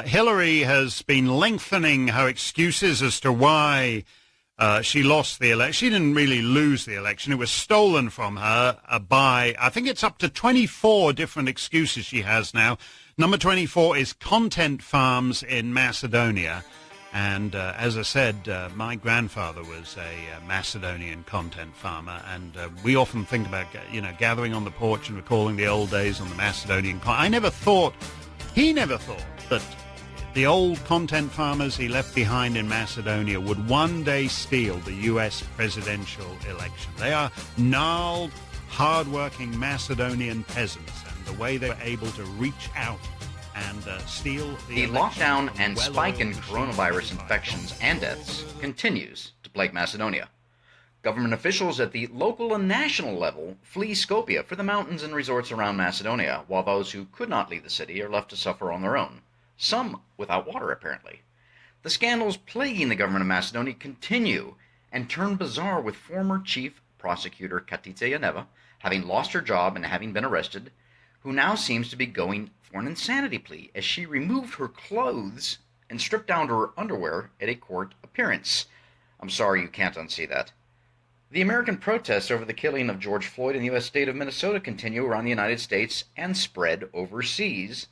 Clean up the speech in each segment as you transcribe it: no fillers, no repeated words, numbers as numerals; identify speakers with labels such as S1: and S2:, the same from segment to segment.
S1: Hillary has been lengthening her excuses as to why she lost the election. She didn't really lose the election. It was stolen from her by, I think it's up to 24 different excuses she has now. Number 24 is content farms in Macedonia. And as I said, my grandfather was a Macedonian content farmer, and we often think about, gathering on the porch and recalling the old days on the Macedonian. He never thought that the old content farmers he left behind in Macedonia would one day steal the U.S. presidential election. They are gnarled, hard-working Macedonian peasants, and the way they were able to reach out and steal
S2: the lockdown and spike in coronavirus infections and deaths continues to plague Macedonia. Government officials at the local and national level flee Skopje for the mountains and resorts around Macedonia, while those who could not leave the city are left to suffer on their own, some without water apparently. The scandals plaguing the government of Macedonia continue and turn bizarre, with former chief prosecutor Catalina having lost her job and having been arrested, who now seems to be going for an insanity plea as she removed her clothes and stripped down to her underwear at a court appearance. I'm sorry, you can't unsee that. The American protests over the killing of George Floyd in the U.S. state of Minnesota continue around the United States and spread overseas.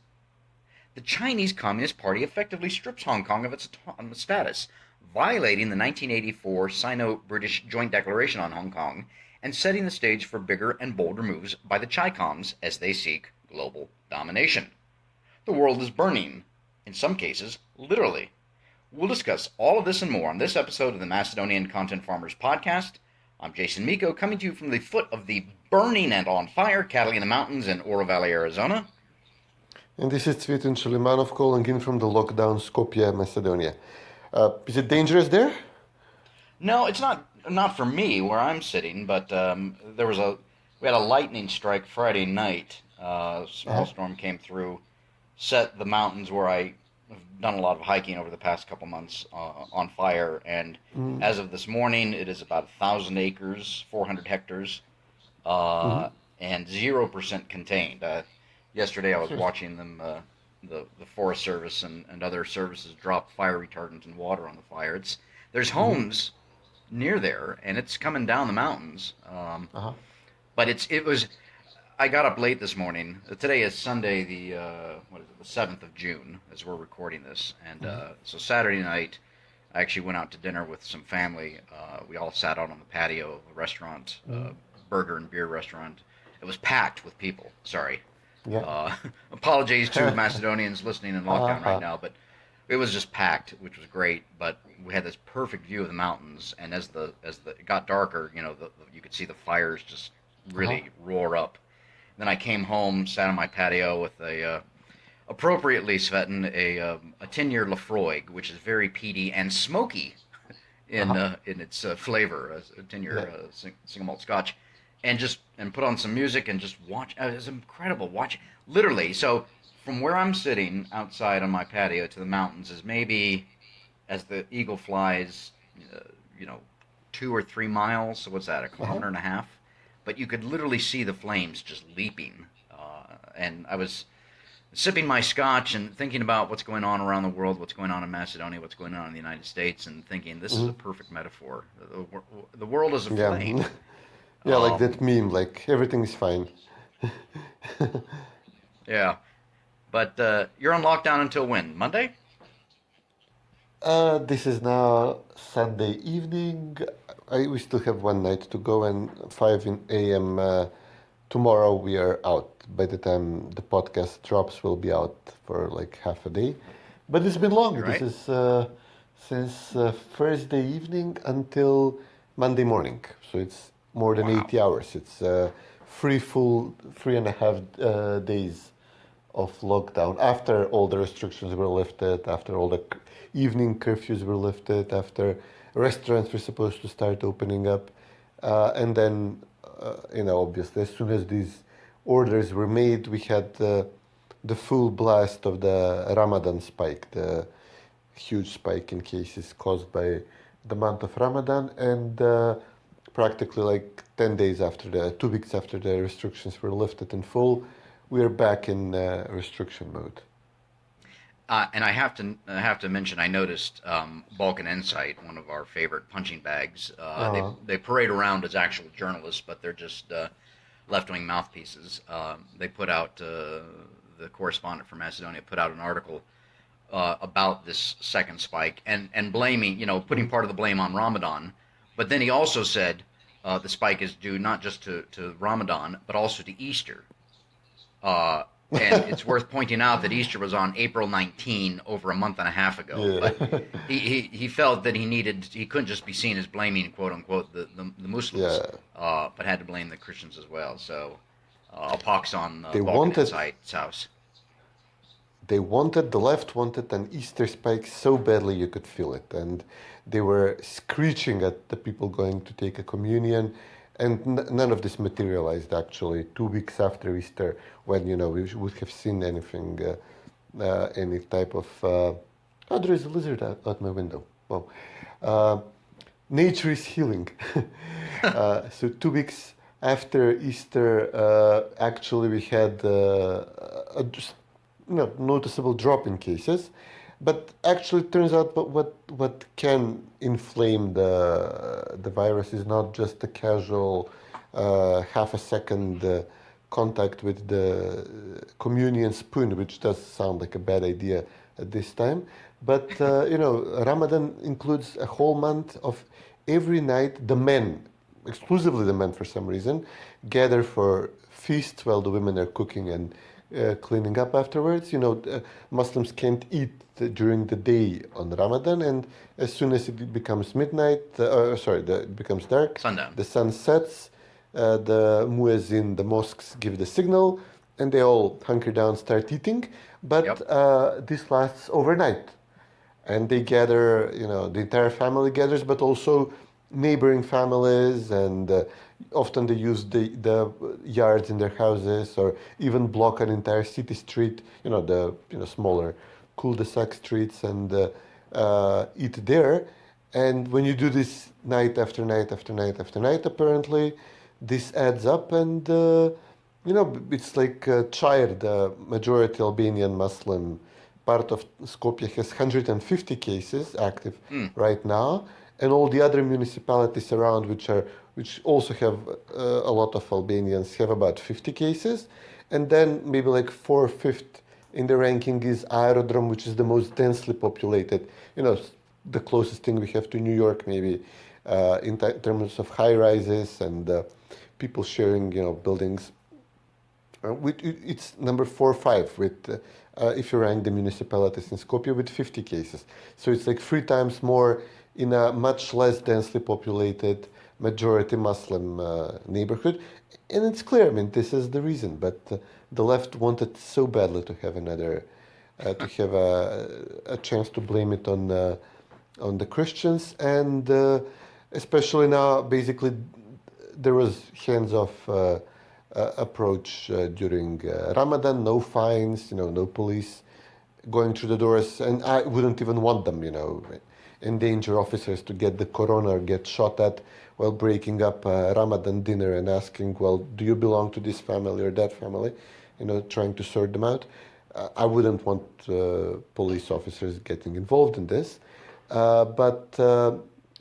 S2: The Chinese Communist Party effectively strips Hong Kong of its autonomous status, violating the 1984 Sino-British Joint Declaration on Hong Kong and setting the stage for bigger and bolder moves by the Chi-Coms as they seek global domination. The world is burning, in some cases, literally. We'll discuss all of this and more on this episode of the Macedonian Content Farmers Podcast. I'm Jason Miko, coming to you from the foot of the burning and on fire Catalina Mountains in Oro Valley, Arizona.
S3: And this is Cvetin calling in from the lockdown Skopje, Macedonia. Is it dangerous there?
S2: No, it's not for me where I'm sitting, but we had a lightning strike Friday night. A small storm came through, set the mountains where I have done a lot of hiking over the past couple months on fire, and as of this morning, it is about 1,000 acres, 400 hectares, and 0% contained. Yesterday, I was watching them, the Forest Service and other services drop fire retardant and water on the fire. There's homes near there, and it's coming down the mountains. But I got up late this morning. Today is Sunday, the 7th of June, as we're recording this. And so Saturday night, I actually went out to dinner with some family. We all sat out on the patio of a restaurant, burger and beer restaurant. It was packed with people. Sorry. Yeah. Apologies to Macedonians listening in lockdown right now, but it was just packed, which was great. But we had this perfect view of the mountains, and as it got darker, you could see the fires just really roar up. Then I came home, sat on my patio with appropriately, Cvetin, a 10-year Lafroig, which is very peaty and smoky in its flavor, a 10-year single malt Scotch, and put on some music and just watch. It was incredible watching. Literally, so from where I'm sitting outside on my patio to the mountains is maybe, as the eagle flies, 2 or 3 miles. So what's that? A kilometer and a half. But you could literally see the flames just leaping. And I was sipping my scotch and thinking about what's going on around the world, what's going on in Macedonia, what's going on in the United States, and thinking this is a perfect metaphor. The world is aflame.
S3: Yeah, like that meme, like everything is fine.
S2: Yeah. But you're on lockdown until when? Monday?
S3: This is now Sunday evening. We still have one night to go, and 5 a.m. Tomorrow we are out. By the time the podcast drops, we'll be out for like half a day. But it's been long.
S2: Right.
S3: This is since Thursday evening until Monday morning. So it's more than 80 hours. It's 3.5 days of lockdown after all the restrictions were lifted, after all the evening curfews were lifted, after restaurants were supposed to start opening up, and then obviously as soon as these orders were made, we had the full blast of the Ramadan spike, the huge spike in cases caused by the month of Ramadan, and practically like 10 days after 2 weeks after the restrictions were lifted in full, we are back in restriction mode.
S2: And I have to mention, I noticed Balkan Insight, one of our favorite punching bags.
S3: Uh,
S2: They parade around as actual journalists, but they're just left wing mouthpieces. They put out the correspondent from Macedonia put out an article about this second spike and blaming, putting part of the blame on Ramadan. But then he also said the spike is due not just to Ramadan, but also to Easter. And it's worth pointing out that Easter was on April 19, over a month and a half ago.
S3: yeah.
S2: But he felt that he couldn't just be seen as blaming, quote unquote, the Muslims,
S3: Yeah.
S2: but had to blame the Christians as well. So a pox on
S3: They
S2: Balkan
S3: wanted
S2: Insight's house.
S3: the left wanted an Easter spike so badly you could feel it, and they were screeching at the people going to take a communion, and none of this materialized actually. 2 weeks after Easter, when we would have seen anything, any type of. Oh, there is a lizard out my window. Wow. Uh, Nature is healing. So 2 weeks after Easter, actually we had a just, noticeable drop in cases, but actually it turns out what can inflame the virus is not just a casual half a second contact with the communion spoon, which does sound like a bad idea at this time. But Ramadan includes a whole month of every night the men, exclusively the men for some reason, gather for feasts while the women are cooking and cleaning up afterwards. Muslims can't eat during the day on Ramadan, and as soon as it becomes midnight, it becomes dark,
S2: Sundown.
S3: the sun sets, the muezzin, the mosques give the signal, and they all hunker down, start eating. But
S2: Yep.
S3: this lasts overnight, and they gather. The entire family gathers, but also neighboring families, and often they use the yards in their houses, or even block an entire city street. The smaller cul-de-sac streets, and eat there. And when you do this night after night after night after night, apparently this adds up, and it's like Chire, the majority Albanian Muslim part of Skopje, has 150 cases active right now, and all the other municipalities around, which also have a lot of Albanians, have about 50 cases, and then maybe like four-fifth in the ranking is Aerodrome, which is the most densely populated. The closest thing we have to New York, maybe in terms of high rises and people sharing, buildings. It's number 4 or 5 with, if you rank the municipalities in Skopje, with 50 cases. So it's like 3 times more in a much less densely populated, majority Muslim neighborhood. And it's clear, this is the reason. But the left wanted so badly to have to have a chance to blame it on the Christians. And especially now, basically, there was hands-off approach during Ramadan, no fines, no police going through the doors, and I wouldn't even want them, endanger officers to get the corona or get shot at while breaking up a Ramadan dinner and asking, well, do you belong to this family or that family, trying to sort them out. I wouldn't want police officers getting involved in this, but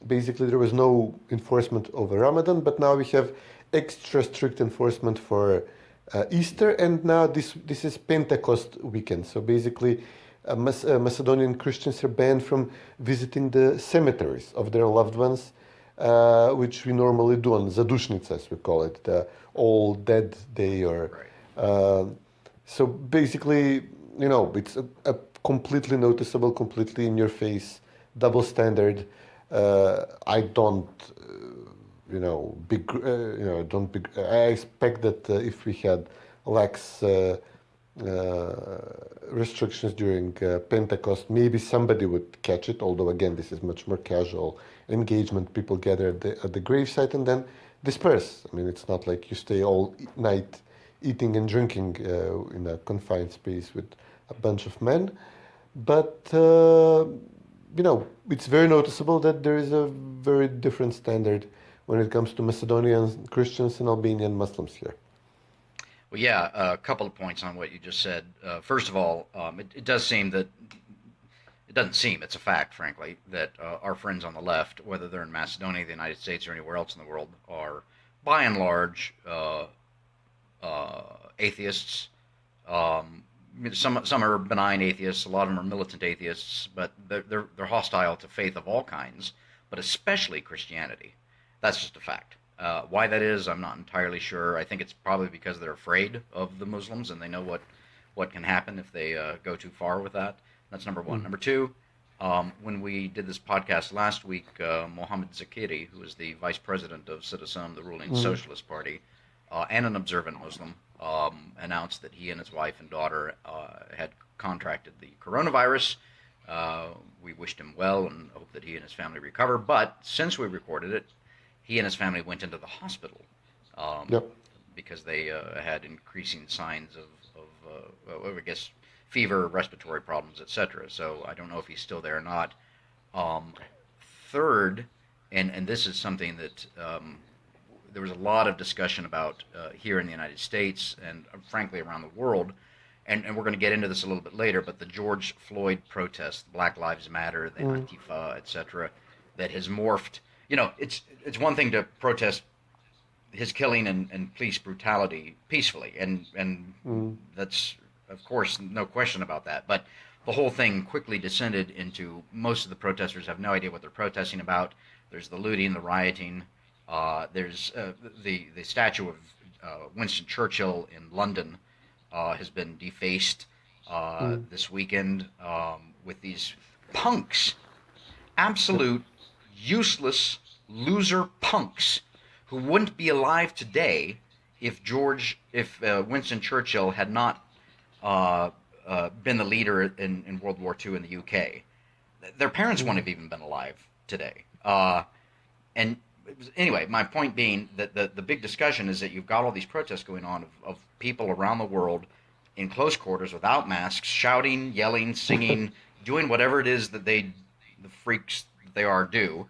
S3: basically there was no enforcement over Ramadan, but now we have extra strict enforcement for Easter, and now this is Pentecost weekend. So basically, Macedonian Christians are banned from visiting the cemeteries of their loved ones, which we normally do on Zadushnica, as we call it, the All Dead Day. Or so basically, it's a completely noticeable, completely in your face double standard. I don't. I expect that if we had lax restrictions during Pentecost, maybe somebody would catch it. Although again, this is much more casual engagement. People gather at the gravesite and then disperse. It's not like you stay all night eating and drinking in a confined space with a bunch of men. But it's very noticeable that there is a very different standard when it comes to Macedonian Christians and Albanian Muslims here.
S2: Well, yeah, a couple of points on what you just said. First of all, it does seem that it doesn't seem, it's a fact, frankly, that our friends on the left, whether they're in Macedonia, the United States, or anywhere else in the world, are by and large atheists. Um, some are benign atheists. A lot of them are militant atheists, but they're hostile to faith of all kinds, but especially Christianity. That's just a fact. Why that is, I'm not entirely sure. I think it's probably because they're afraid of the Muslims and they know what can happen if they go too far with that. That's number one. Number two, when we did this podcast last week, Mohammed Zakiri, who is the vice president of Citizen, the ruling socialist party, and an observant Muslim, announced that he and his wife and daughter had contracted the coronavirus. We wished him well and hope that he and his family recover. But since we recorded it, he and his family went into the hospital because they had increasing signs of I guess, fever, respiratory problems, etc. So I don't know if he's still there or not. Third, and this is something that there was a lot of discussion about here in the United States and frankly around the world, and we're going to get into this a little bit later, but the George Floyd protest, Black Lives Matter, the Antifa, etc., that has morphed. You know, it's one thing to protest his killing and police brutality peacefully, and that's, of course, no question about that. But the whole thing quickly descended into most of the protesters have no idea what they're protesting about. There's the looting, the rioting. There's the statue of Winston Churchill in London has been defaced this weekend with these punks, absolute useless loser punks who wouldn't be alive today if Winston Churchill had not been the leader in World War II in the UK. Their parents wouldn't have even been alive today. And anyway, my point being that the big discussion is that you've got all these protests going on of people around the world in close quarters without masks, shouting, yelling, singing, doing whatever it is that the freaks that they are do.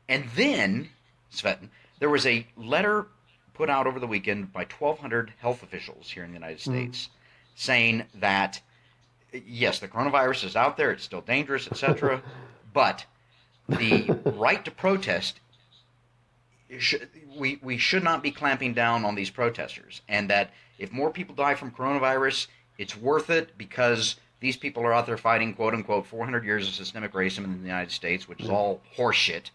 S2: And then, Cvetin, there was a letter put out over the weekend by 1,200 health officials here in the United States saying that, yes, the coronavirus is out there, it's still dangerous, etc., but the right to protest, we should not be clamping down on these protesters, and that if more people die from coronavirus, it's worth it because these people are out there fighting, quote unquote, 400 years of systemic racism in the United States, which is all horseshit.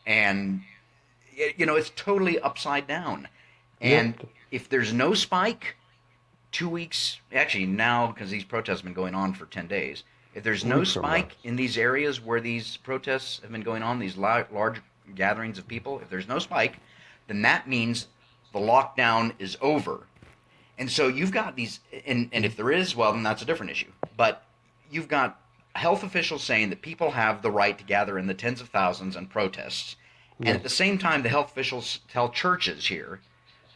S2: And, you know, it's totally upside down. And if there's no spike, 2 weeks, actually now, because these protests have been going on for 10 days, if there's no spike in these areas where these protests have been going on, these large gatherings of people, if there's no spike, then that means the lockdown is over. And so you've got these, and if there is, well, then that's a different issue. But you've got health officials saying that people have the right to gather in the tens of thousands and protests. And at the same time, the health officials tell churches here,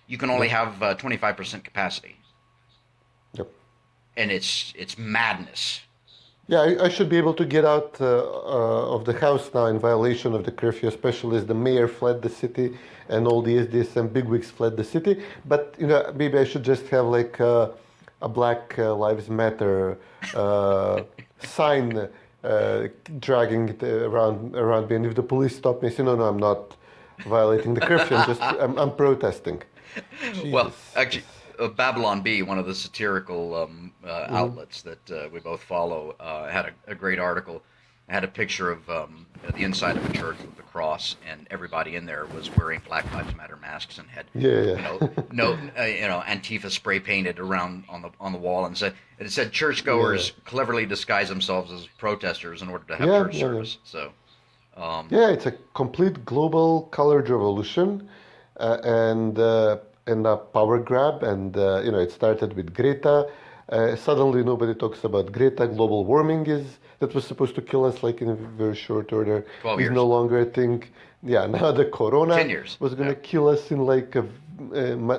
S2: you can only have 25% capacity. And it's madness.
S3: Yeah, I should be able to get out of the house now in violation of the curfew, especially as the mayor fled the city and all the SDSM bigwigs fled the city. But, you know, maybe I should just have like a Black Lives Matter sign dragging it around me. And if the police stop me, I say, no, I'm not violating the curfew. I'm protesting.
S2: Well, actually, Babylon Bee, one of the satirical outlets that we both follow, had a great article. It had a picture of the inside of a church with the cross, and everybody in there was wearing Black Lives Matter masks and had Antifa spray painted around on the wall, and it said churchgoers cleverly disguise themselves as protesters in order to have church service. So
S3: it's a complete global colored revolution, and a power grab, and it started with Greta. Suddenly nobody talks about Greta. Global warming that was supposed to kill us like in a very short order
S2: 12
S3: is
S2: years.
S3: no longer a thing. Yeah, now the corona
S2: 10 years.
S3: was going to kill us in like a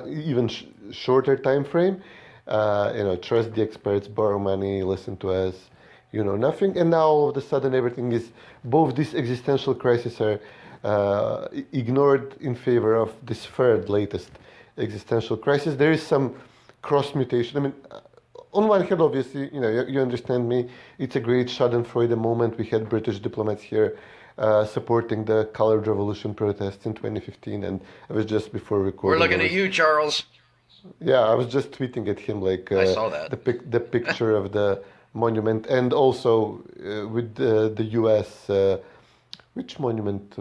S3: even shorter time frame. Trust the experts, borrow money, listen to us, nothing. And now all of a sudden everything is, both these existential crises are ignored in favor of this third latest existential crisis. There is some cross mutation. I mean, on one hand, obviously, you understand me. It's a great Schadenfreude moment. We had British diplomats here supporting the colored revolution protests in 2015, and I was just before recording.
S2: We're looking at you, Charles.
S3: Yeah, I was just tweeting at him like
S2: I saw that.
S3: the picture of the monument, and also with the U.S. Which monument?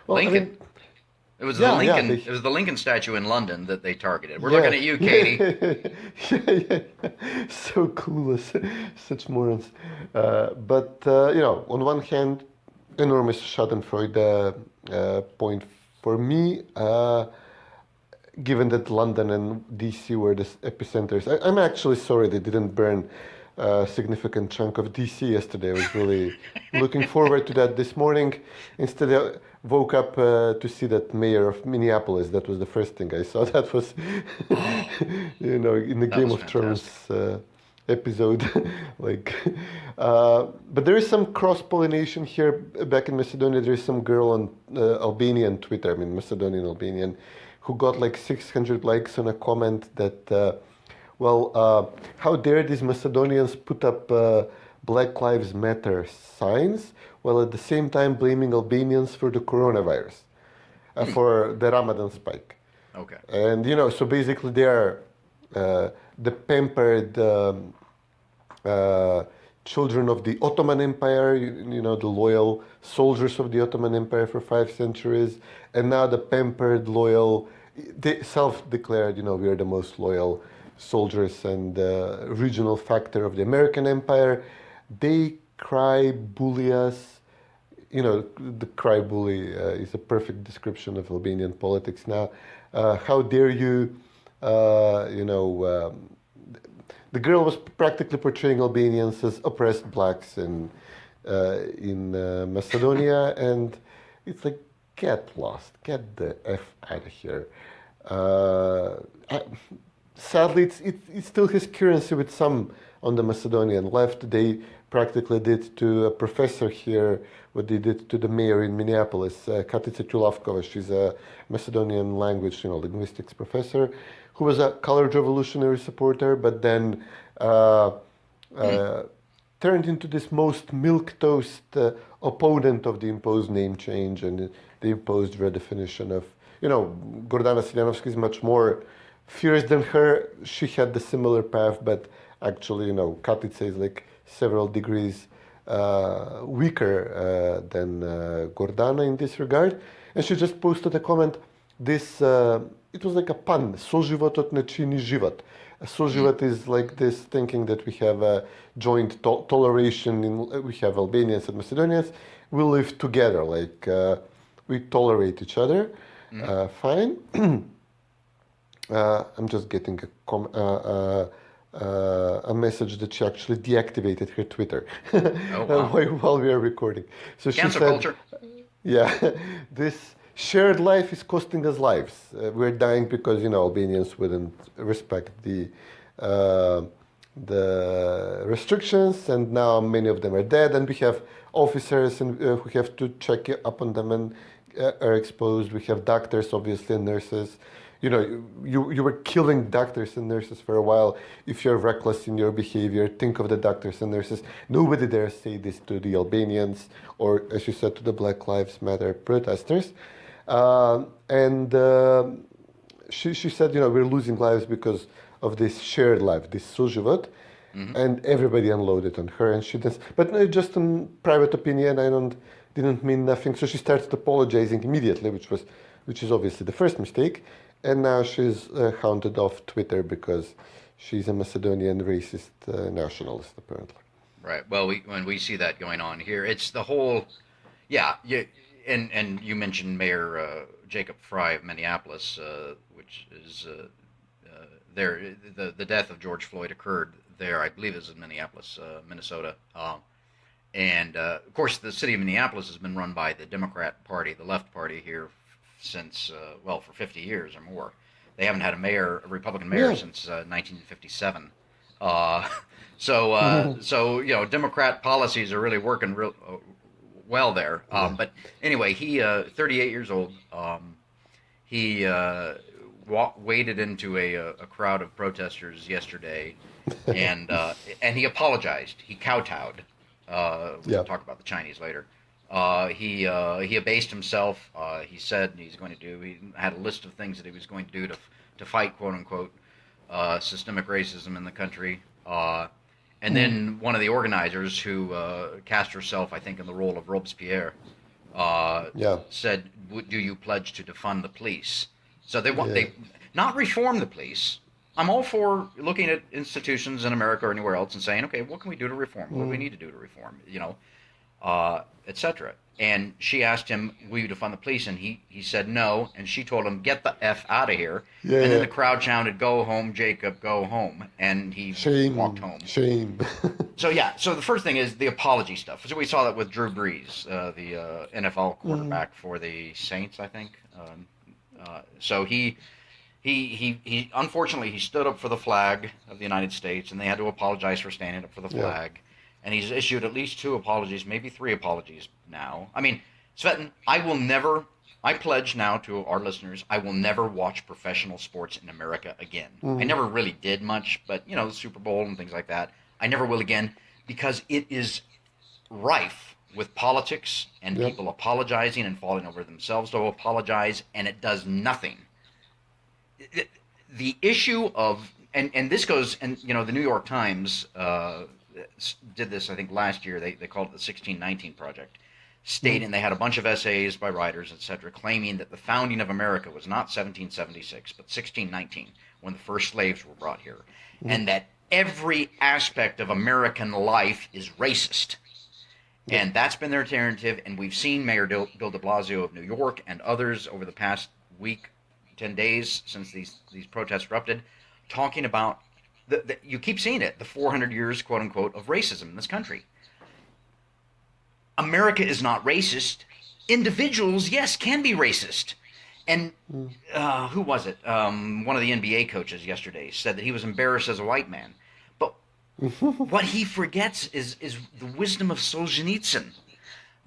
S3: Well,
S2: Lincoln.
S3: I mean,
S2: it was the Lincoln. It was the Lincoln statue in London that they targeted. We're looking at you, Katie.
S3: Yeah. So clueless, such morons. But on one hand, enormous Schadenfreude point for me. Given that London and DC were the epicenters, I'm actually sorry they didn't burn a significant chunk of DC yesterday. I was really looking forward to that this morning. Instead, I woke up to see that mayor of Minneapolis. That was the first thing I saw. That was, in the Game of Thrones episode. But there is some cross-pollination here. Back in Macedonia, there is some girl on Albanian Twitter, Macedonian Albanian, who got like 600 likes on a comment that, how dare these Macedonians put up Black Lives Matter signs, while at the same time blaming Albanians for the coronavirus, for the Ramadan spike.
S2: Okay.
S3: And, so basically they are the pampered children of the Ottoman Empire, the loyal soldiers of the Ottoman Empire for 5 centuries, and now the pampered, loyal, they self-declared, we are the most loyal soldiers and regional factor of the American Empire. They cry, bully us. The cry bully is a perfect description of Albanian politics now. How dare you, the girl was practically portraying Albanians as oppressed blacks in Macedonia, and it's like, get lost, get the F out of here. Sadly, it still has currency with some on the Macedonian left. They practically did to a professor here what they did to the mayor in Minneapolis, Katica Tulavkova. She's a Macedonian language, linguistics professor, who was a colored revolutionary supporter, but then turned into this most milquetoast opponent of the imposed name change and the imposed redefinition of, Gordana Siljanovska is much more fierce than her. She had the similar path, but actually, Katica is like several degrees weaker than Gordana in this regard. And she just posted a comment, it was like a pun, soživotot ne čini život. Soživot is like this thinking that we have a joint toleration, we have Albanians and Macedonians, we live together, like we tolerate each other, fine. I'm just getting a message that she actually deactivated her Twitter while we are recording. So she said,
S2: culture.
S3: Yeah, this shared life is costing us lives. We're dying because Albanians wouldn't respect the restrictions, and now many of them are dead, and we have officers and who have to check up on them and are exposed. We have doctors, obviously, and nurses. You were killing doctors and nurses for a while. If you're reckless in your behavior, think of the doctors and nurses. Nobody dares say this to the Albanians or, as you said, to the Black Lives Matter protesters. She said, we're losing lives because of this shared life, this soživot, and everybody unloaded on her, and she didn't. But just in private opinion, didn't mean nothing. So she started apologizing immediately, which is obviously the first mistake. And now she's hounded off Twitter because she's a Macedonian racist nationalist, apparently.
S2: Right. Well, when we see that going on here, it's the whole, and you mentioned Mayor Jacob Fry of Minneapolis, which is there. The death of George Floyd occurred there, I believe, it was in Minneapolis, Minnesota. And of course, the city of Minneapolis has been run by the Democrat Party, the left party here, since for 50 years or more. They haven't had a Republican mayor since 1957. So Democrat policies are really working real well there. But anyway, he 38 years old. He waded into a crowd of protesters yesterday, and he apologized. He kowtowed. We can talk about the Chinese later. He abased himself. He said he's going to do. He had a list of things that he was going to do to fight, quote unquote, systemic racism in the country. And then one of the organizers, who cast herself, I think, in the role of Robespierre, said, "Do you pledge to defund the police?" So they not reform the police. I'm all for looking at institutions in America or anywhere else and saying, okay, what can we do to reform? What do we need to do to reform? Etc. And she asked him, will you defund the police? And he said no. And she told him, get the F out of here. And then the crowd shouted, go home, Jacob, go home. And he walked home.
S3: Shame.
S2: So the first thing is the apology stuff. So we saw that with Drew Brees, the NFL quarterback for the Saints, I think. So he unfortunately, he stood up for the flag of the United States, and they had to apologize for standing up for the flag. And he's issued at least 2 apologies, maybe 3 apologies now. I mean, Cvetin, I pledge now to our listeners, I will never watch professional sports in America again. I never really did much, but, the Super Bowl and things like that, I never will again, because it is rife with politics and people apologizing and falling over themselves to apologize, and it does nothing. The issue of, and this goes, and, the New York Times did this, I think, last year. They called it the 1619 Project, stating they had a bunch of essays by writers, etc., claiming that the founding of America was not 1776, but 1619, when the first slaves were brought here, and that every aspect of American life is racist. And that's been their narrative, and we've seen Mayor Bill de Blasio of New York and others over the past week, 10 days since these protests erupted, talking about you keep seeing it, the 400 years, quote unquote, of racism in this country. America is not racist. Individuals, yes, can be racist. And who was it? One of the NBA coaches yesterday said that he was embarrassed as a white man. But what he forgets is the wisdom of Solzhenitsyn,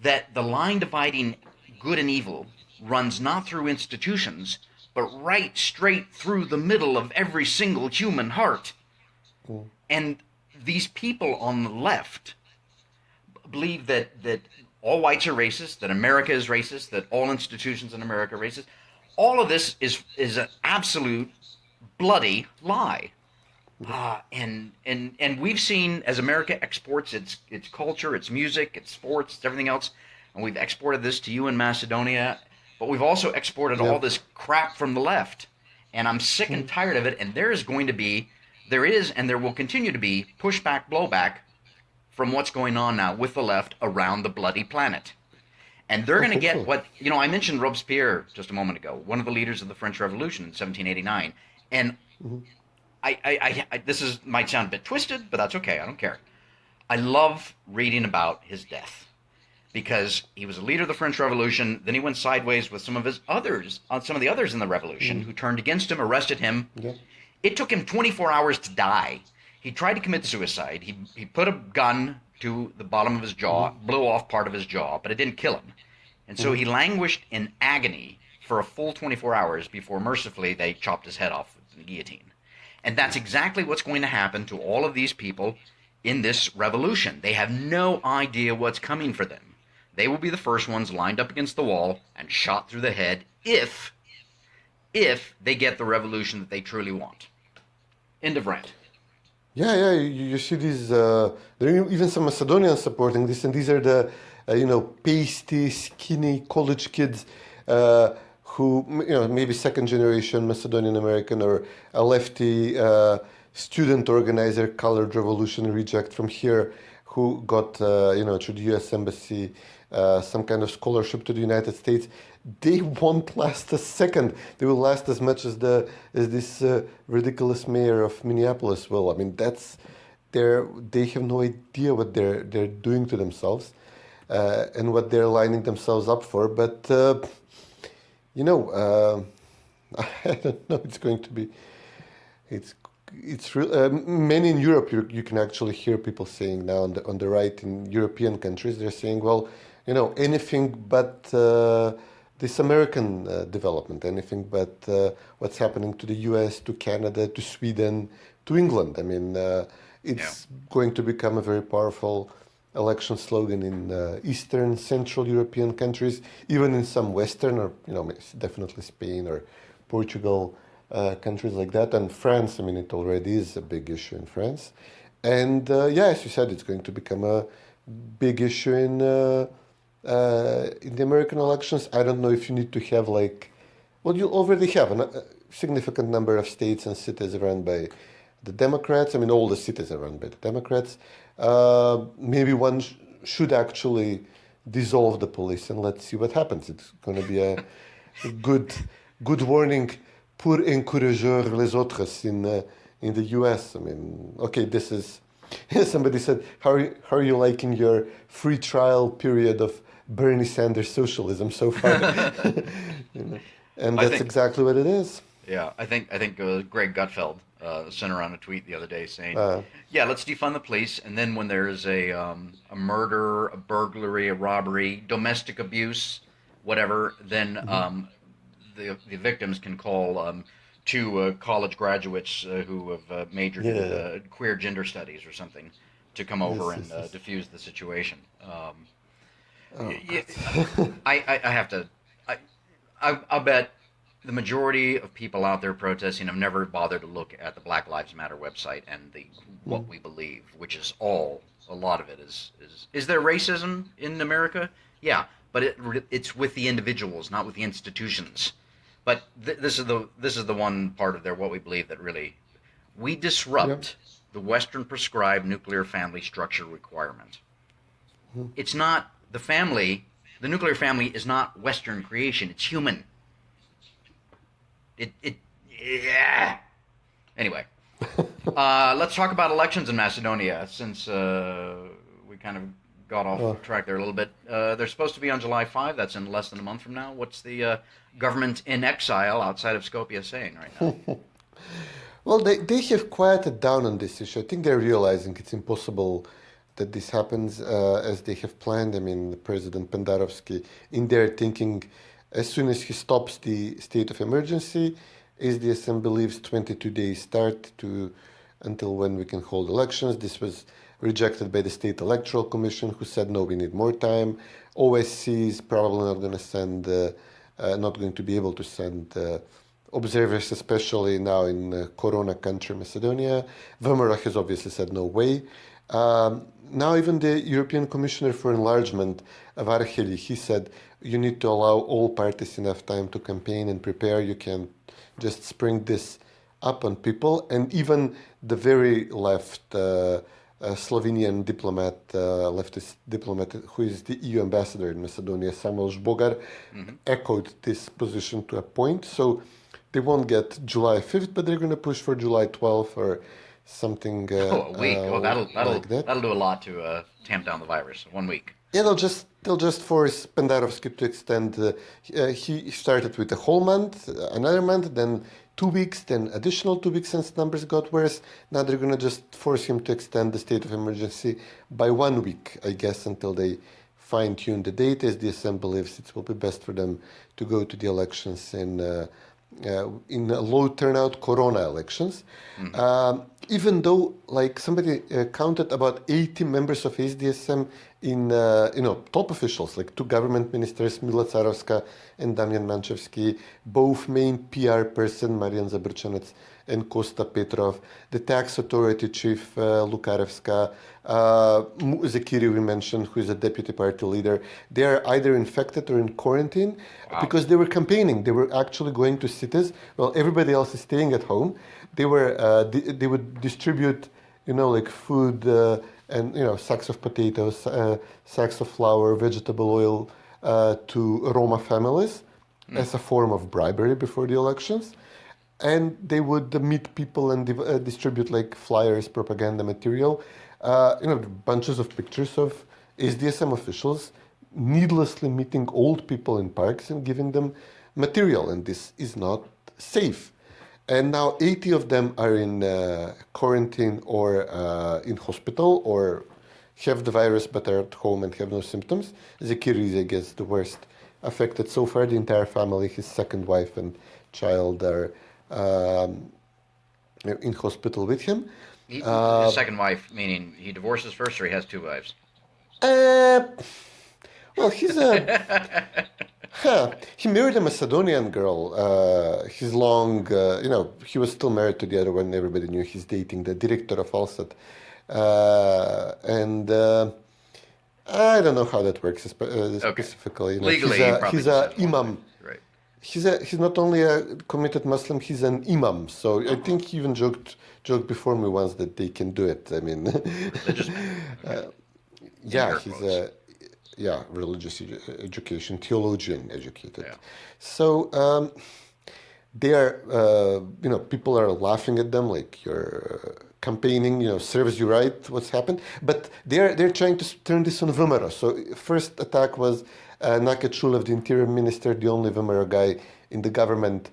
S2: that the line dividing good and evil runs not through institutions, but right straight through the middle of every single human heart. And these people on the left believe that all whites are racist, that America is racist, that all institutions in America are racist. All of this is an absolute bloody lie. And we've seen, as America exports its culture, its music, its sports, its everything else, and we've exported this to you in Macedonia, but we've also exported all this crap from the left. And I'm sick and tired of it, and there is and there will continue to be pushback, blowback from what's going on now with the left around the bloody planet. And they're going to get what, I mentioned Robespierre just a moment ago, one of the leaders of the French Revolution in 1789. And this might sound a bit twisted, but that's okay. I don't care. I love reading about his death because he was a leader of the French Revolution. Then he went sideways with some of the others in the revolution who turned against him, arrested him. Yeah. It took him 24 hours to die. He tried to commit suicide. He put a gun to the bottom of his jaw, blew off part of his jaw, but it didn't kill him. And so he languished in agony for a full 24 hours before mercifully they chopped his head off with the guillotine. And that's exactly what's going to happen to all of these people in this revolution. They have no idea what's coming for them. They will be the first ones lined up against the wall and shot through the head if they get the revolution that they truly want. End of rant.
S3: Yeah. You see these. There are even some Macedonians supporting this, and these are the, pasty, skinny college kids who, maybe second generation Macedonian American or a lefty student organizer, colored revolution reject from here, who got, through the U.S. Embassy, some kind of scholarship to the United States. They won't last a second. They will last as much as this ridiculous mayor of Minneapolis will. I mean, they have no idea what they're doing to themselves and what they're lining themselves up for. But I don't know. It's going to be. It's real. Many in Europe, you can actually hear people saying now on the right in European countries. They're saying, well, anything but this American development, anything but what's happening to the U.S., to Canada, to Sweden, to England. I mean, it's going to become a very powerful election slogan in Eastern, Central European countries, even in some Western, or definitely Spain or Portugal, countries like that, and France. I mean, it already is a big issue in France, and as you said, it's going to become a big issue in the American elections. I don't know if you need to have you already have a significant number of states and cities run by the Democrats. I mean, all the cities are run by the Democrats. Maybe one should actually dissolve the police and let's see what happens. It's going to be a good warning pour encourager les autres in the U.S. I mean, okay, this is somebody said, how are you liking your free trial period of Bernie Sanders socialism so far? And that's exactly what it is.
S2: Yeah, I think Greg Gutfeld sent around a tweet the other day saying, let's defund the police, and then when there's a murder, a burglary, a robbery, domestic abuse, whatever, then the victims can call two college graduates who have majored in queer gender studies or something to come over and diffuse the situation. I'll bet the majority of people out there protesting have never bothered to look at the Black Lives Matter website and what we believe, which is a lot of it is there racism in America? Yeah, but it's with the individuals, not with the institutions. But this is the one part of their what we believe that really we disrupt the Western prescribed nuclear family structure requirement. It's not the family. The nuclear family is not Western creation. It's human. Anyway, let's talk about elections in Macedonia, since we kind of got off track there a little bit. They're supposed to be on July 5. That's in less than a month from now. What's the government in exile outside of Skopje saying right now?
S3: Well, they have quieted down on this issue. I think they're realizing it's impossible that this happens as they have planned. I mean, President Pendarovsky, in their thinking, as soon as he stops the state of emergency, SDSM believes 22 days start until when we can hold elections. This was rejected by the State Electoral Commission, who said, no, we need more time. OSCE is probably not going to be able to send observers, especially now in Corona country, Macedonia. VMRO has obviously said no way. Now even the European Commissioner for Enlargement, Varheli, he said, you need to allow all parties enough time to campaign and prepare. You can't just spring this up on people. And even the very left Slovenian leftist diplomat, who is the EU ambassador in Macedonia, Samuel Žbogar, echoed this position to a point. So they won't get July 5th, but they're going to push for July 12th or something.
S2: A week. That'll do a lot to tamp down the virus. 1 week.
S3: Yeah, they'll just force Pendarovsky to extend. He started with a whole month, another month, then 2 weeks, then additional 2 weeks since numbers got worse. Now they're going to just force him to extend the state of emergency by 1 week, I guess, until they fine-tune the date. SDSM believes it will be best for them to go to the elections in low turnout Corona elections. Even though, somebody counted about 80 members of SDSM in, top officials, like 2 government ministers, Mila Carovska and Damian Manchevsky, both main PR person, Marian Zabrčanec and Kosta Petrov, the tax authority chief, Lukarevska, Zekiri, we mentioned, who is a deputy party leader. They are either infected or in quarantine because they were campaigning. They were actually going to cities. Well, everybody else is staying at home. They would distribute, food and, sacks of potatoes, sacks of flour, vegetable oil to Roma families as a form of bribery before the elections. And they would meet people and distribute flyers, propaganda material, bunches of pictures of SDSM officials needlessly meeting old people in parks and giving them material. And this is not safe. And now 80 of them are in quarantine or in hospital or have the virus but are at home and have no symptoms. Zekiri is, I guess, the worst affected. So far, the entire family, his second wife and child, are in hospital with him.
S2: His second wife, meaning he divorces first, or he has two wives?
S3: Uh, well, he married a Macedonian girl. He's long, he was still married to the other one. Everybody knew he's dating the director of Alsat. And I don't know how that works specifically.
S2: Legally,
S3: he's a imam.
S2: Right.
S3: He's not only a committed Muslim, he's an imam. So I think he even joked before me once that they can do it. I mean,
S2: religious. Okay.
S3: He's a religious education, theologian educated.
S2: Yeah.
S3: So they are, people are laughing at them like you're campaigning, serves you right, what's happened. But they're trying to turn this on Vimero. So first attack was Naka Chulev, the interior minister, the only Vimero guy in the government,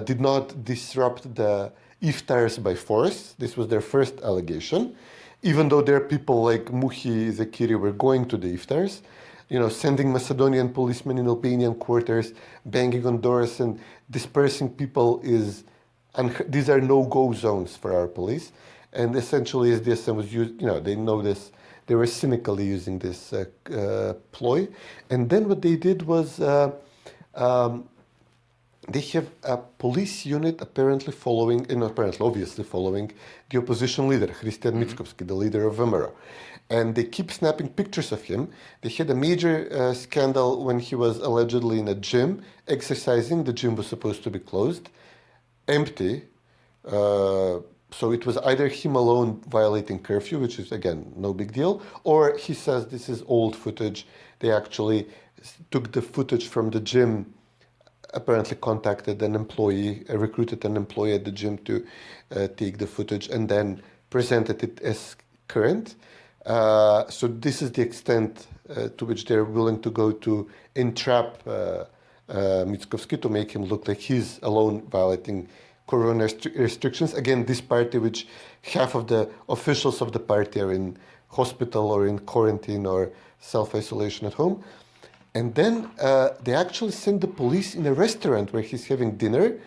S3: did not disrupt the iftars by force. This was their first allegation. Even though there are people like Muhi Zakiri were going to the iftars, sending Macedonian policemen in Albanian quarters, banging on doors and dispersing people these are no-go zones for our police. And essentially, SDSM was used, they know this, they were cynically using this ploy. And then what they did was they have a police unit obviously following the opposition leader, Christian Mickovski, the leader of Vimero. And they keep snapping pictures of him. They had a major scandal when he was allegedly in a gym exercising. The gym was supposed to be closed, empty. So it was either him alone violating curfew, which is, again, no big deal, or he says this is old footage. They actually took the footage from the gym, apparently contacted an employee, recruited an employee at the gym to take the footage and then presented it as current. So this is the extent to which they're willing to go to entrap Mickovski to make him look like he's alone violating corona restrictions. Again, this party, which half of the officials of the party are in hospital or in quarantine or self-isolation at home. And then they actually send the police in a restaurant where he's having dinner.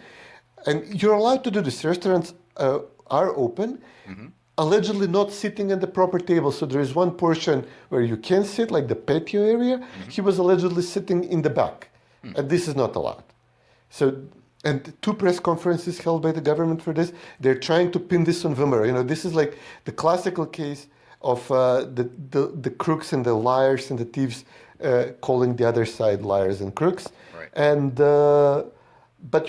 S3: And you're allowed to do this. Restaurants are open, allegedly not sitting at the proper table. So there is one portion where you can sit, like the patio area. He was allegedly sitting in the back. And this is not allowed. So, and two press conferences held by the government for this. They're trying to pin this on Vimero. This is like the classical case of the crooks and the liars and the thieves calling the other side liars and crooks.
S2: Right.
S3: And but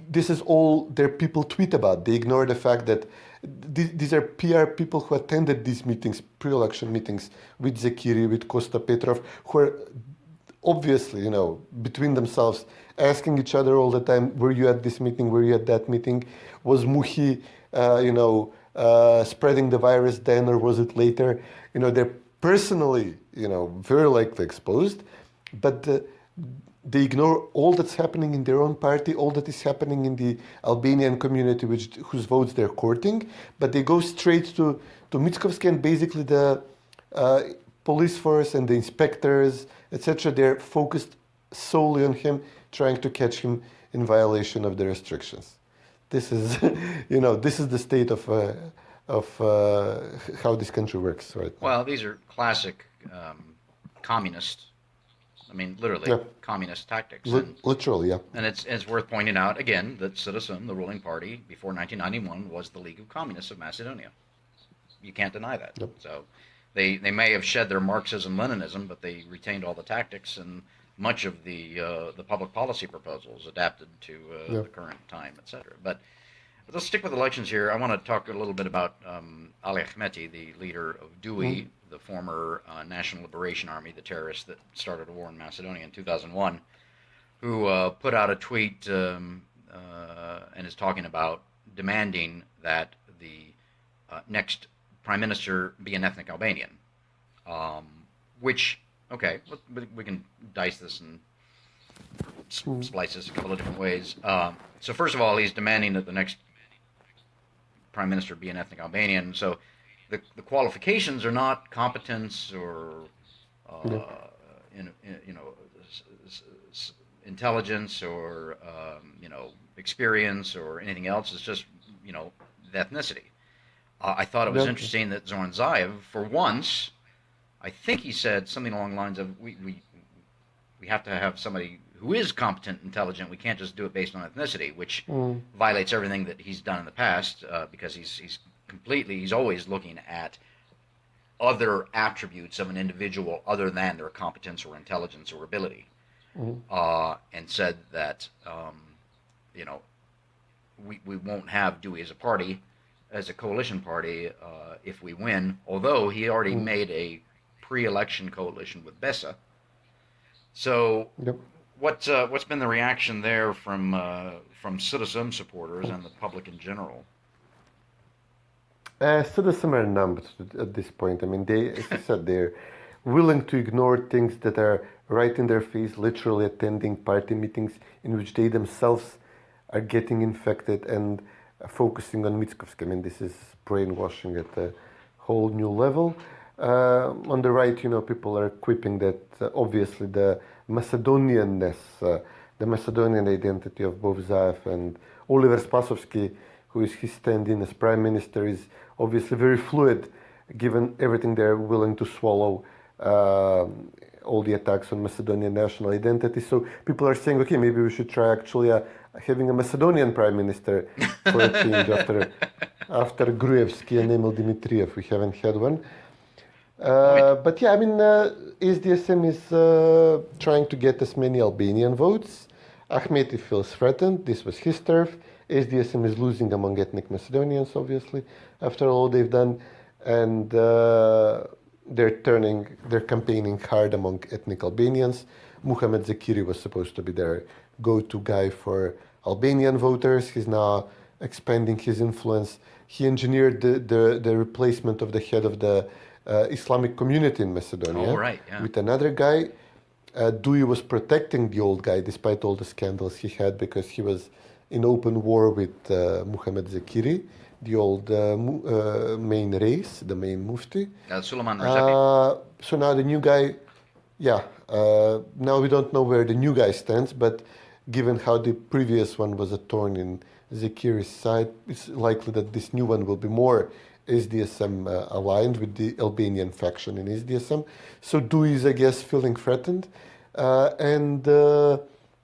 S3: this is all their people tweet about. They ignore the fact that these are PR people who attended these meetings, pre-election meetings with Zakiri, with Kosta Petrov, who are obviously, between themselves, asking each other all the time, were you at this meeting, were you at that meeting? Was Muhi, spreading the virus then, or was it later? They're personally, very likely exposed, but they ignore all that's happening in their own party, all that is happening in the Albanian community, whose votes they're courting, but they go straight to Mickovski and basically the police force and the inspectors, etc. They're focused solely on him, trying to catch him in violation of the restrictions. This is, this is the state of how this country works, right?
S2: Well, these are classic communist. Literally communist tactics.
S3: Literally, yeah.
S2: And it's worth pointing out again that Citizen, the ruling party, before 1991 was the League of Communists of Macedonia. You can't deny that.
S3: Yep.
S2: So they may have shed their Marxism-Leninism, but they retained all the tactics and much of the public policy proposals adapted to the current time, etc. But let's stick with elections here. I want to talk a little bit about Ali Ahmeti, the leader of DUI, the former National Liberation Army, the terrorists that started a war in Macedonia in 2001, who put out a tweet and is talking about demanding that the next prime minister be an ethnic Albanian, which, okay, we can dice this and splice this a couple of different ways. So first of all, he's demanding that the next prime minister be an ethnic Albanian. So the qualifications are not competence or intelligence or experience or anything else. It's just the ethnicity. I thought it was interesting that Zoran Zaev, for once, I think he said something along the lines of we have to have somebody who is competent, intelligent. We can't just do it based on ethnicity, which violates everything that he's done in the past, because he's always looking at other attributes of an individual other than their competence or intelligence or ability, and said that we won't have Dewey as a party, as a coalition party, if we win. Although he already made a pre-election coalition with Besa. So, what's been the reaction there from citizen supporters and the public in general?
S3: Citizens are numbed at this point. I mean, as I said, they're willing to ignore things that are right in their face, literally attending party meetings in which they themselves are getting infected and focusing on Mickovsky. I mean, this is brainwashing at a whole new level. On the right, people are quipping that obviously the Macedonianness, the Macedonian identity of both Zaev and Oliver Spasovsky, who is his stand-in as prime minister, is obviously very fluid, given everything they're willing to swallow, all the attacks on Macedonian national identity. So people are saying, okay, maybe we should try actually having a Macedonian prime minister for a change after Gruevski and Emil Dimitriev. We haven't had one. But yeah, I mean, SDSM is trying to get as many Albanian votes. Ahmeti feels threatened. This was his turf. SDSM is losing among ethnic Macedonians, obviously, after all they've done. And they're campaigning hard among ethnic Albanians. Muhammad Zakiri was supposed to be their go-to guy for Albanian voters. He's now expanding his influence. He engineered the replacement of the head of the Islamic community in Macedonia with another guy. Dewey was protecting the old guy despite all the scandals he had, because he was in open war with Muhammad Zakiri, the old main race, the main mufti.
S2: Suleiman Rezepi.
S3: So now the new guy, now we don't know where the new guy stands, but given how the previous one was a thorn in Zakiri's side, it's likely that this new one will be more SDSM aligned with the Albanian faction in SDSM. So Dewey is, I guess, feeling threatened. And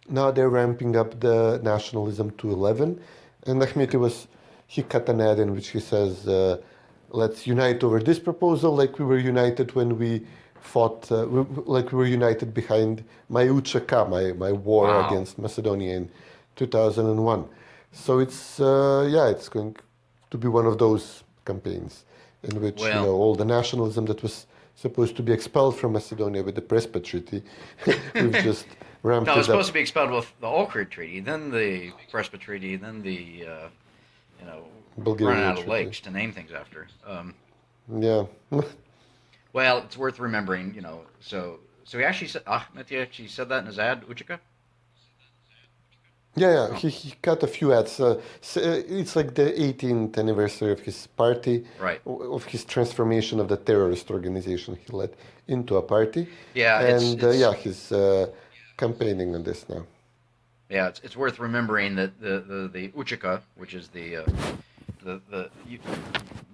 S3: now they're ramping up the nationalism to 11. And Ahmeti he cut an ad in which he says, let's unite over this proposal like we were united when we fought, like we were united behind my UCK, my war against Macedonia in 2001. So it's going to be one of those campaigns in which all the nationalism that was supposed to be expelled from Macedonia with the Prespa Treaty, we've just ramped it up.
S2: No, it was supposed to be expelled with the Ohrid Treaty, then the Prespa Treaty, then the running out of lakes to name things after. Well, it's worth remembering, So he actually said, Ahmeti actually said that in his ad, Uchika?
S3: Yeah. He cut a few ads. It's like the 18th anniversary of his party, of his transformation of the terrorist organization he led into a party.
S2: Yeah,
S3: and he's campaigning on this now.
S2: Yeah, it's worth remembering that the Uchika, which is the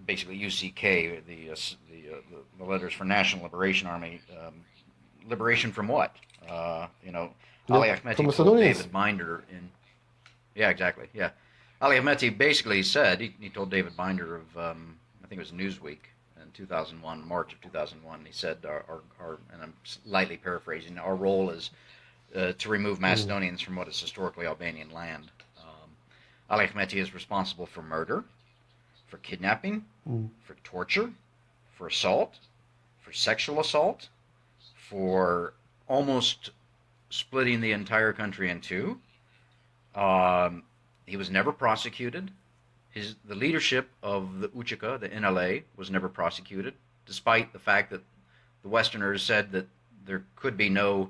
S2: basically UCK, the letters for National Liberation Army. Liberation from what? Ali Ahmeti told David Binder Ali Ahmeti basically said, he told David Binder of, I think it was Newsweek in 2001, March of 2001, he said, and I'm lightly paraphrasing, our role is to remove Macedonians from what is historically Albanian land. Ali Ahmeti is responsible for murder, for kidnapping, for torture, for assault, for sexual assault, for almost splitting the entire country in two. He was never prosecuted. The leadership of the UCK, the NLA, was never prosecuted, despite the fact that the Westerners said that there could be no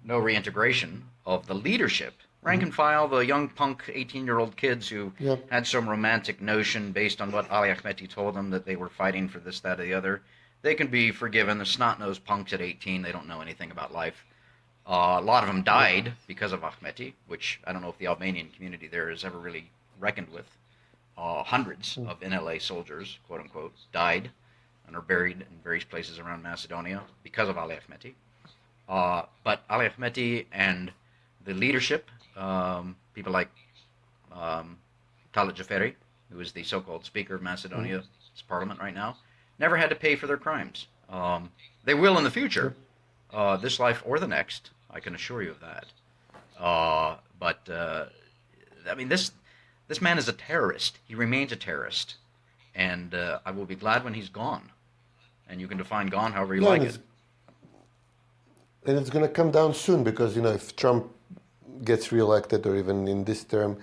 S2: reintegration of the leadership. Rank and file, the young punk 18-year-old kids who had some romantic notion based on what Ali Ahmeti told them that they were fighting for this, that, or the other. they can be forgiven. They're snot-nosed punks at 18. They don't know anything about life. A lot of them died because of Ahmeti, which I don't know if the Albanian community there has ever really reckoned with. Hundreds of NLA soldiers, quote unquote, died and are buried in various places around Macedonia because of Ali Ahmeti. But Ali Ahmeti and the leadership, people like Talat Jaferi, who is the so-called Speaker of Macedonia's parliament right now, never had to pay for their crimes. They will in the future, this life or the next, I can assure you of that. But I mean, this man is a terrorist. He remains a terrorist. And I will be glad when he's gone. And you can define gone however you like it.
S3: And it's going to come down soon because, if Trump gets reelected or even in this term,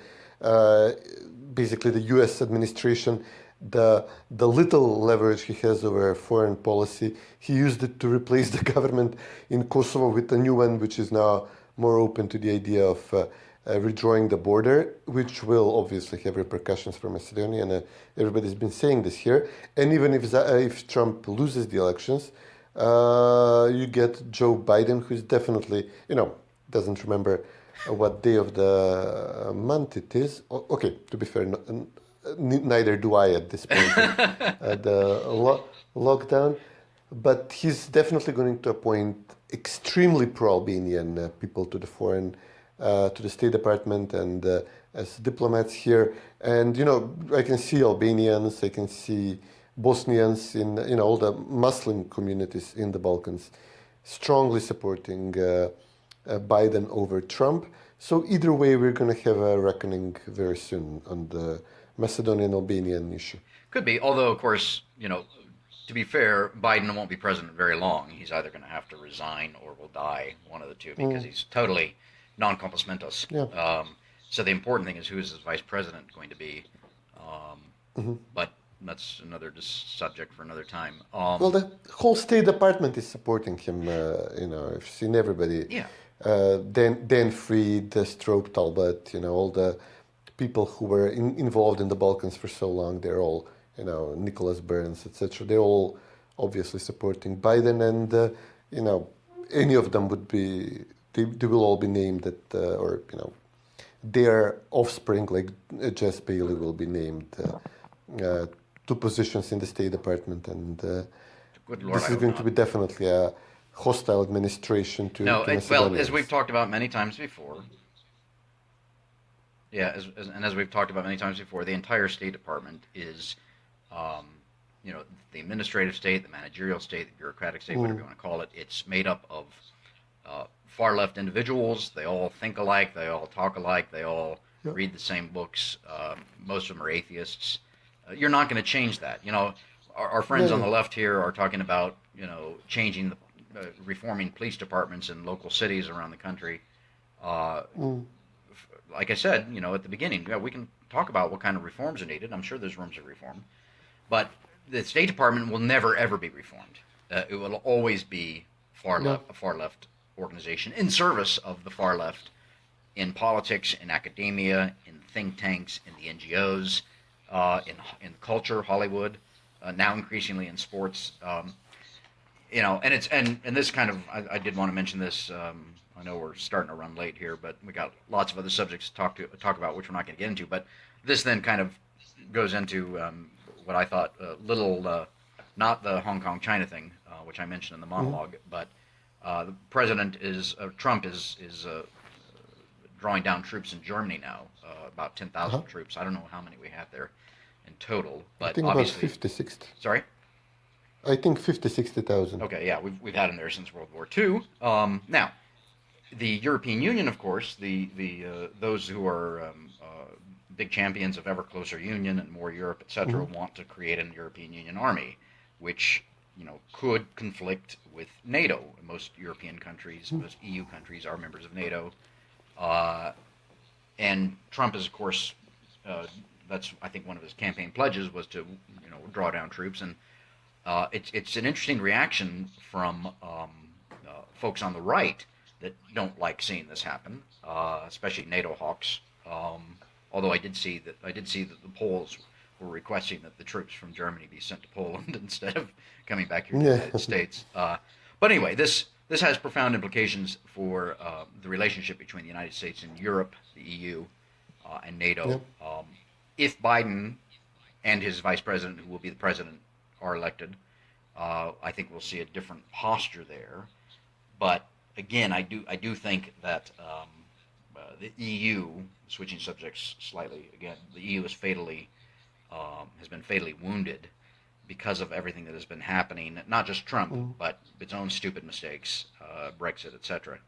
S3: basically the U.S. administration, the little leverage he has over foreign policy, he used it to replace the government in Kosovo with a new one, which is now more open to the idea of redrawing the border, which will obviously have repercussions for Macedonia, and everybody's been saying this here. And even if Trump loses the elections, you get Joe Biden, who's definitely, doesn't remember what day of the month it is. Okay, to be fair, neither do I at this point. The lockdown, but he's definitely going to appoint extremely pro-Albanian people to the to the State Department and as diplomats here. And I can see Albanians, I can see Bosnians in all the Muslim communities in the Balkans strongly supporting Biden over Trump. So either way, we're going to have a reckoning very soon on the Macedonian-Albanian issue.
S2: Could be, although, of course, to be fair, Biden won't be president very long. He's either going to have to resign or will die, one of the two, because he's totally non-compos mentis.
S3: Yeah.
S2: So the important thing is who is his vice president going to be. But that's another subject for another time.
S3: Well, the whole State Department is supporting him. I've seen everybody.
S2: Yeah.
S3: Dan Fried, Strobe Talbot, all the people who were involved in the Balkans for so long. They're all, Nicholas Burns, etc. They're all obviously supporting Biden, and any of them would be. They will all be named their offspring, like Jess Bailey, will be named to positions in the State Department, and
S2: Good Lord,
S3: this is going to be definitely a hostile administration to Macedonians.
S2: Well, as we've talked about many times before, as we've talked about many times before, the entire State Department is, the administrative state, the managerial state, the bureaucratic state, whatever you want to call it. It's made up of far-left individuals. They all think alike. They all talk alike. They all read the same books. Most of them are atheists. You're not going to change that. Our friends on the left here are talking about, changing reforming police departments in local cities around the country. Like I said, at the beginning, we can talk about what kind of reforms are needed. I'm sure there's rooms of reform. But the State Department will never, ever be reformed. It will always be a far left organization in service of the far left in politics, in academia, in think tanks, in the NGOs, in culture, Hollywood, now increasingly in sports. And it's and this kind of I did want to mention this. I know we're starting to run late here, but we got lots of other subjects to talk about, which we're not going to get into. But this then kind of goes into what I thought not the Hong Kong China thing, which I mentioned in the monologue, but the president Trump is drawing down troops in Germany now, about 10,000 troops. I don't know how many we have there in total, but
S3: I think
S2: obviously,
S3: about 50, 60.
S2: Sorry?
S3: I think 50, 60,000.
S2: Okay, yeah, we've had them there since World War II. Now, the European Union, of course, those who are big champions of ever closer union and more Europe, etc., want to create an European Union army, which could conflict with NATO. Most European countries, most EU countries are members of NATO, and Trump is, of course, that's I think one of his campaign pledges was to draw down troops, and it's an interesting reaction from folks on the right that don't like seeing this happen, especially NATO hawks. Although I did see that the polls were requesting that the troops from Germany be sent to Poland instead of coming back here to
S3: Yeah.
S2: the United States. But anyway, this has profound implications for the relationship between the United States and Europe, the EU, and NATO.
S3: Yeah.
S2: If Biden and his vice president, who will be the president, are elected, I think we'll see a different posture there. But again, I do think that the EU, switching subjects slightly again, the EU is has been fatally wounded because of everything that has been happening. Not just Trump, but its own stupid mistakes, Brexit, etc.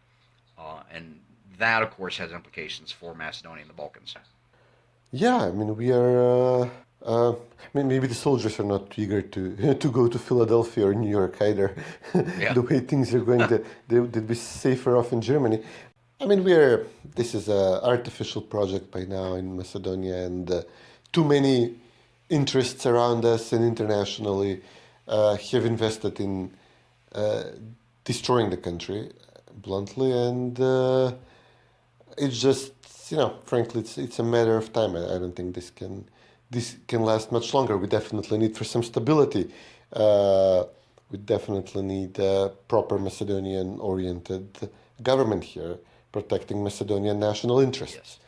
S2: And that, of course, has implications for Macedonia and the Balkans.
S3: Yeah, I mean, we are. I mean, maybe the soldiers are not eager to to go to Philadelphia or New York either.
S2: Yeah.
S3: The way things are going, they'd be safer off in Germany. I mean, this is an artificial project by now in Macedonia, and too many interests around us and internationally have invested in destroying the country, bluntly, and it's just, frankly, it's a matter of time. I don't think this can last much longer. We definitely need for some stability. We definitely need a proper Macedonian-oriented government here, protecting Macedonian national interests.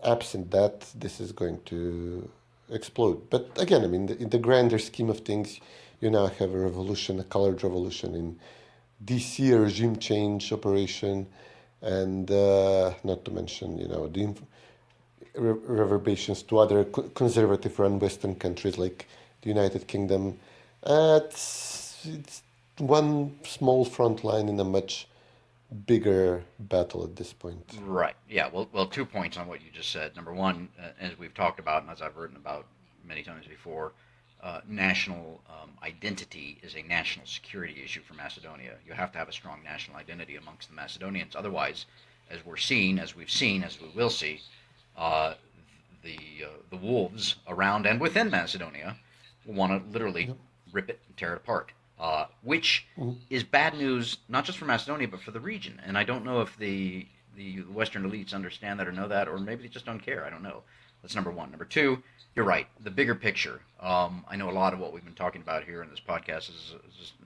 S3: Absent that, this is going to explode. But again, I mean, in the grander scheme of things, you now have a revolution, a colored revolution in DC, a regime change operation, and not to mention, the reverberations to other conservative run Western countries like the United Kingdom. It's one small front line in a much bigger battle at this point.
S2: Right. Yeah. Well, 2 points on what you just said. Number one, as we've talked about and as I've written about many times before, national identity is a national security issue for Macedonia. You have to have a strong national identity amongst the Macedonians. Otherwise, as we've seen, as we will see, the wolves around and within Macedonia will want to literally rip it and tear it apart, which is bad news not just for Macedonia but for the region. And I don't know if the Western elites understand that or know that, or maybe they just don't care. I don't know. That's number one. Number two, you're right. The bigger picture. I know a lot of what we've been talking about here in this podcast is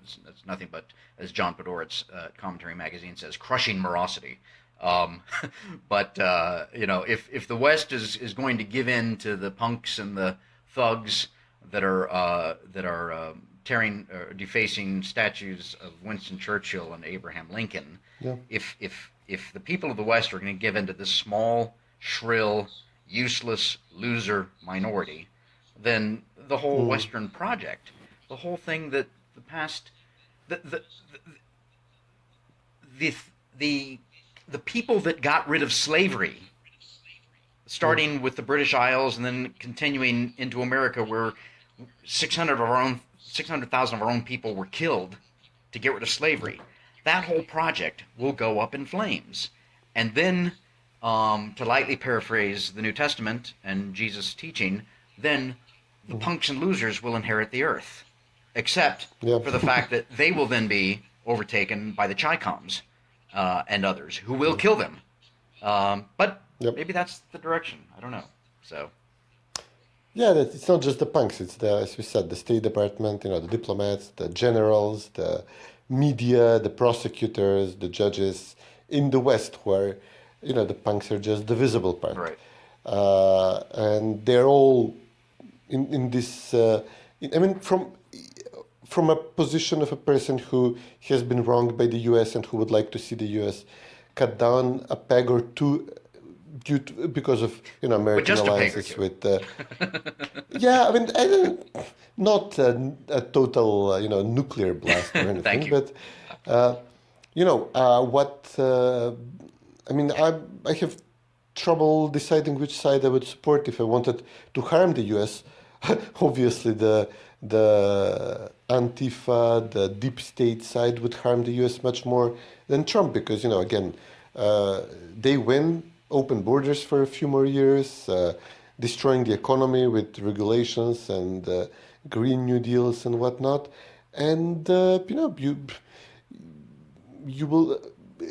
S2: it's nothing but, as John Podhoretz Commentary Magazine says, crushing morosity. But if the West is going to give in to the punks and the thugs that are tearing or defacing statues of Winston Churchill and Abraham Lincoln, if the people of the West are going to give in to this small, shrill, useless loser minority, then the whole Western project, the whole thing that the past, the people that got rid of slavery, starting with the British Isles and then continuing into America, where 600,000 of our own people were killed to get rid of slavery. That whole project will go up in flames. And then, to lightly paraphrase the New Testament and Jesus' teaching, then the punks and losers will inherit the earth, except for the fact that they will then be overtaken by the Chicoms and others who will kill them. But maybe that's the direction. I don't know. So.
S3: Yeah, it's not just the punks. It's as we said, the State Department, the diplomats, the generals, the media, the prosecutors, the judges in the West, where the punks are just the visible part.
S2: Right.
S3: And they're all in this. From a position of a person who has been wronged by the U.S. and who would like to see the U.S. cut down a peg or two because of American alliances with. Not a total nuclear blast or anything.
S2: Thank you.
S3: But I have trouble deciding which side I would support if I wanted to harm the U.S. Obviously, the Antifa, the deep state side would harm the U.S. much more than Trump because, they win open borders for a few more years, destroying the economy with regulations and Green New Deals and whatnot. And, you will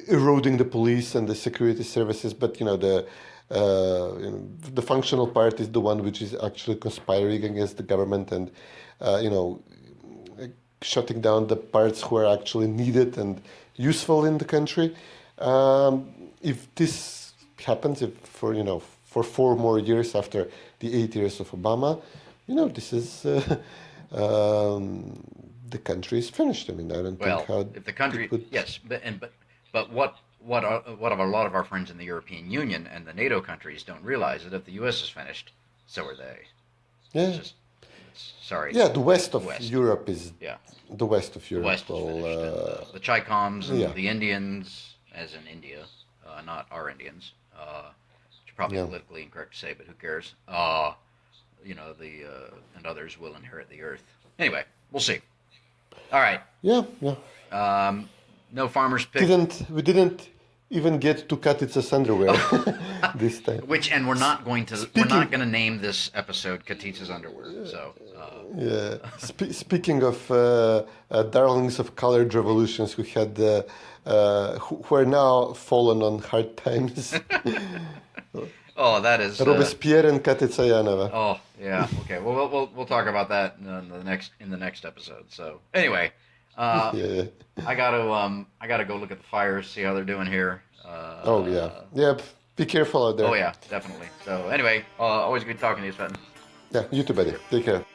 S3: eroding the police and the security services, but, the The functional part is the one which is actually conspiring against the government and, shutting down the parts who are actually needed and useful in the country. If this happens, if for 4 more years after the 8 years of Obama, this is the country is finished. I mean, I don't think how
S2: if the country, yes, but what a lot of our friends in the European Union and the NATO countries don't realize is that if the U.S. is finished, so are they.
S3: Yeah.
S2: Sorry.
S3: Yeah, the west of Europe is.
S2: Yeah.
S3: The west of Europe.
S2: The West is finished. The Chicoms and
S3: yeah.
S2: the Indians, as in India, not our Indians, which is probably politically incorrect to say, but who cares? And others will inherit the earth. Anyway, we'll see. All right.
S3: Yeah.
S2: No farmers pick.
S3: We didn't even get to Katitsa's underwear this time.
S2: We're not going to name this episode Katitsa's underwear. So.
S3: Yeah. Speaking of darlings of colored revolutions who had who are now fallen on hard times.
S2: Oh, that is
S3: Robespierre and Katitsa Yanova.
S2: Oh, yeah. Okay. Well, we'll talk about that in the next episode. So anyway, I gotta go look at the fires, see how they're doing here.
S3: Yeah. Be careful out there.
S2: Oh yeah, definitely. So anyway, always good talking to you, Cvetin.
S3: Yeah, you too, buddy. Take care.